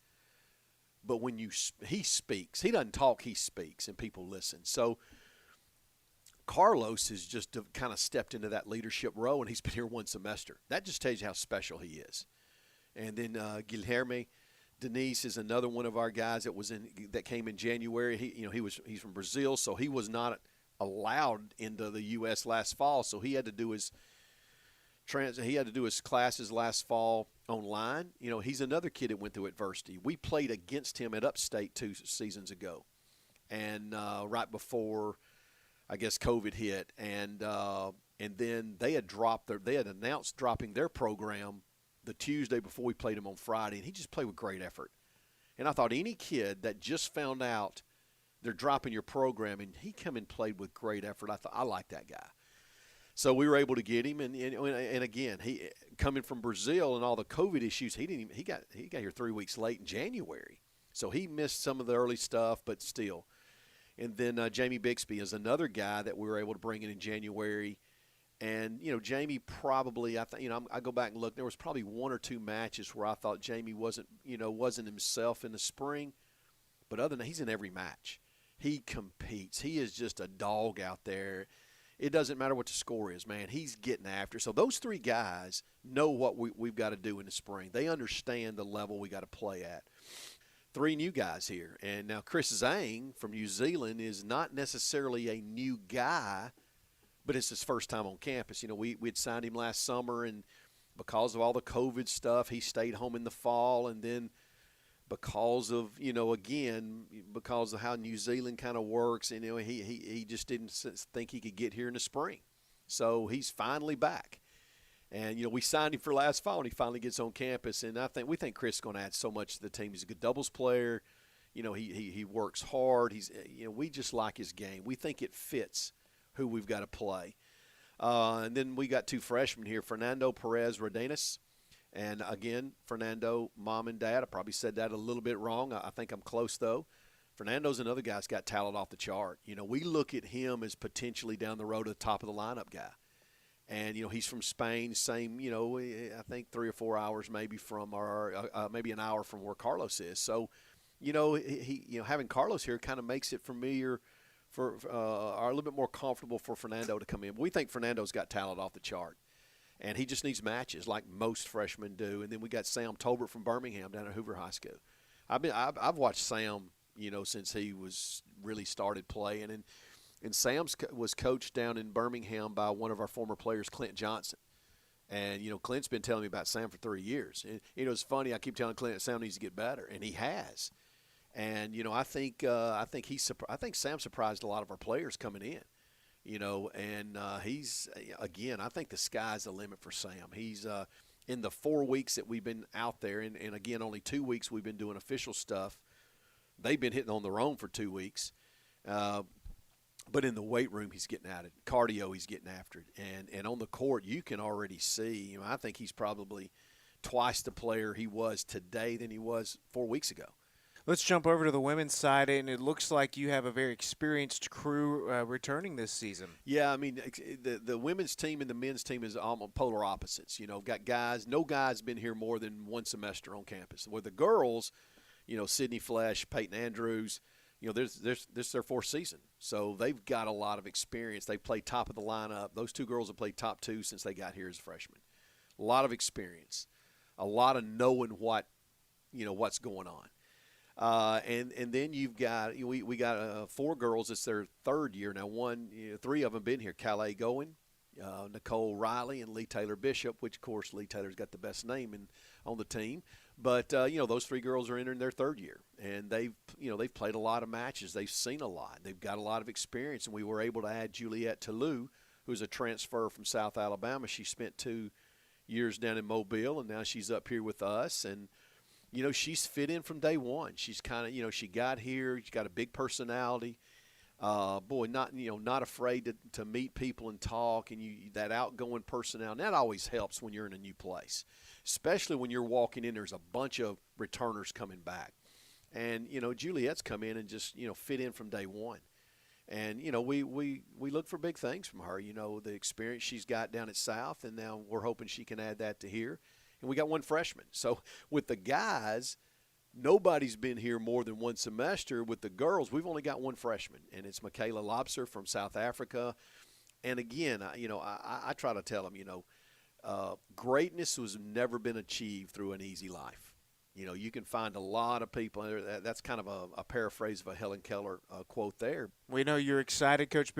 But when he speaks, he doesn't talk, he speaks, and people listen. So Carlos has just kind of stepped into that leadership role, and he's been here 1 semester. That just tells you how special he is. And then Guilherme Denise is another one of our guys that came in January. He's from Brazil, so he was not allowed into the U.S. last fall. So he had to do his classes last fall online. He's another kid that went through adversity. We played against him at Upstate 2 seasons ago, and right before, I guess, COVID hit, and then they had announced dropping their program the Tuesday before we played him on Friday, and he just played with great effort. And I thought any kid that just found out they're dropping your program, and he come and played with great effort, I thought, I like that guy. So we were able to get him, and again, he coming from Brazil and all the COVID issues, he got here 3 weeks late in January, so he missed some of the early stuff, but still. And then Jamie Bixby is another guy that we were able to bring in January. And, Jamie probably, I go back and look, there was probably one or two matches where I thought Jamie wasn't himself in the spring. But other than that, he's in every match. He competes. He is just a dog out there. It doesn't matter what the score is, man. He's getting after. So those three guys know what we've got to do in the spring. They understand the level we got to play at. Three new guys here. And now Chris Zhang from New Zealand is not necessarily a new guy, but it's his first time on campus. We'd signed him last summer, and because of all the COVID stuff, he stayed home in the fall. And then because of, because of how New Zealand kind of works, and, he just didn't think he could get here in the spring. So he's finally back. And, we signed him for last fall, and he finally gets on campus. And we think Chris is going to add so much to the team. He's a good doubles player. He works hard. We just like his game. We think it fits who we've got to play. And then we got two freshmen here, Fernando, Perez, Radenas. And, again, Fernando, mom and dad, I probably said that a little bit wrong. I think I'm close, though. Fernando's another guy that's got talent off the chart. We look at him as potentially down the road to the top of the lineup guy. And, he's from Spain, same, I think 3 or 4 hours maybe from maybe an hour from where Carlos is. So, having Carlos here kind of makes it familiar or a little bit more comfortable for Fernando to come in. But we think Fernando's got talent off the chart. And he just needs matches like most freshmen do. And then we got Sam Tolbert from Birmingham down at Hoover High School. I've watched Sam, since he was really started playing. And Sam was coached down in Birmingham by one of our former players, Clint Johnson. And, Clint's been telling me about Sam for 3 years. And, it's funny. I keep telling Clint Sam needs to get better, and he has. And, I think Sam surprised a lot of our players coming in. And he's, again, I think the sky's the limit for Sam. He's in the 4 weeks that we've been out there, and again, only 2 weeks we've been doing official stuff. They've been hitting on their own for 2 weeks. But in the weight room, he's getting at it. Cardio, he's getting after it. And on the court, you can already see, I think he's probably twice the player he was today than he was 4 weeks ago. Let's jump over to the women's side, and it looks like you have a very experienced crew returning this season. Yeah, the women's team and the men's team is almost polar opposites. Got guys. No guy's been here more than one semester on campus. Where the girls, Sydney Flesh, Peyton Andrews, this is their fourth season. So they've got a lot of experience. They play top of the lineup. Those two girls have played top two since they got here as freshmen. A lot of experience, a lot of knowing what's going on. And then you've got we got 4 girls. It's their third year now. 3 of them been here. Calais Goen, Nicole Riley, and Lee Taylor Bishop. Which of course Lee Taylor's got the best name on the team. But those 3 girls are entering their third year, and they've played a lot of matches. They've seen a lot. They've got a lot of experience, and we were able to add Juliette Toulouse, who's a transfer from South Alabama. She spent 2 years down in Mobile, and now she's up here with us. And she's fit in from day one. She's kind of, she got here. She's got a big personality. Not afraid to meet people and talk, and that outgoing personality. That always helps when you're in a new place, especially when you're walking in. There's a bunch of returners coming back, and Juliette's come in and just fit in from day one. And we look for big things from her. The experience she's got down at South, and now we're hoping she can add that to here. And we got 1 freshman. So with the guys, nobody's been here more than 1 semester. With the girls, we've only got 1 freshman, and it's Michaela Lobser from South Africa. And again, I try to tell them, greatness has never been achieved through an easy life. You can find a lot of people. That's kind of a paraphrase of a Helen Keller quote there. We know you're excited, Coach